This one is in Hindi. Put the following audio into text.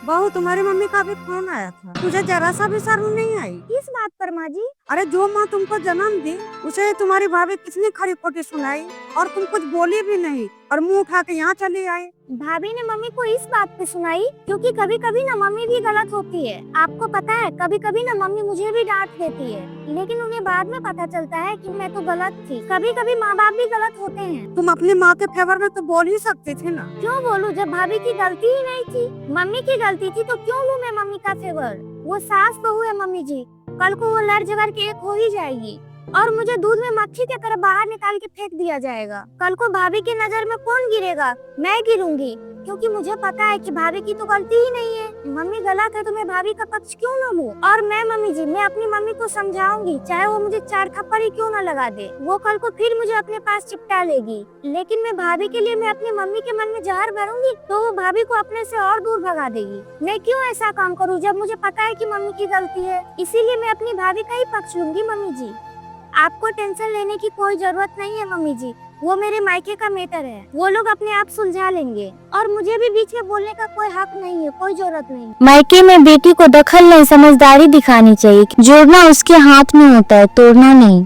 बहू तुम्हारी मम्मी का भी फोन आया था, तुझे जरा सा भी शर्म नहीं आई? किस बात पर माँ जी? अरे जो माँ तुमको जन्म दी उसे तुम्हारी भाभी कितनी खरी खोटी सुनाई और तुम कुछ बोली भी नहीं और मुंह उठा के यहाँ चली आई। भाभी ने मम्मी को इस बात पे सुनाई क्योंकि कभी कभी ना मम्मी भी गलत होती है। आपको पता है कभी कभी ना मम्मी मुझे भी डांट देती है, लेकिन उन्हें बाद में पता चलता है कि मैं तो गलत थी। कभी कभी माँ बाप भी गलत होते हैं। तुम अपनी माँ के फेवर में तो बोल ही सकती थी ना। क्यों बोलूं जब भाभी की गलती ही नहीं थी? मम्मी की गलती थी तो क्यों लूं मैं मम्मी का फेवर? वो सास बहू है मम्मी जी, कल को वो लड़ झगड़ के एक हो ही जाएगी और मुझे दूध में मक्खी की तरह बाहर निकाल के फेंक दिया जाएगा। कल को भाभी की नजर में कौन गिरेगा? मैं गिरूंगी, क्योंकि मुझे पता है कि भाभी की तो गलती ही नहीं है। मम्मी गलत है तो मैं भाभी का पक्ष क्यों न लूं? और मैं मम्मी जी, मैं अपनी मम्मी को समझाऊंगी, चाहे वो मुझे 4 थप्पड़ ही क्यों न लगा दे। वो कल को फिर मुझे अपने पास चिपटा लेगी, लेकिन मैं भाभी के लिए मैं अपनी मम्मी के मन में जहर भरूंगी तो वो भाभी को अपने से और दूर भगा देगी। मैं क्यों ऐसा काम करूँ जब मुझे पता है कि मम्मी की गलती है? इसीलिए मैं अपनी भाभी का ही पक्ष लूंगी मम्मी जी। आपको टेंशन लेने की कोई जरूरत नहीं है मम्मी जी, वो मेरे मायके का मैटर है, वो लोग अपने आप सुलझा लेंगे और मुझे भी बीच में बोलने का कोई हक नहीं है, कोई जरूरत नहीं। मायके में बेटी को दखल नहीं, समझदारी दिखानी चाहिए। जोड़ना उसके हाथ में होता है, तोड़ना नहीं।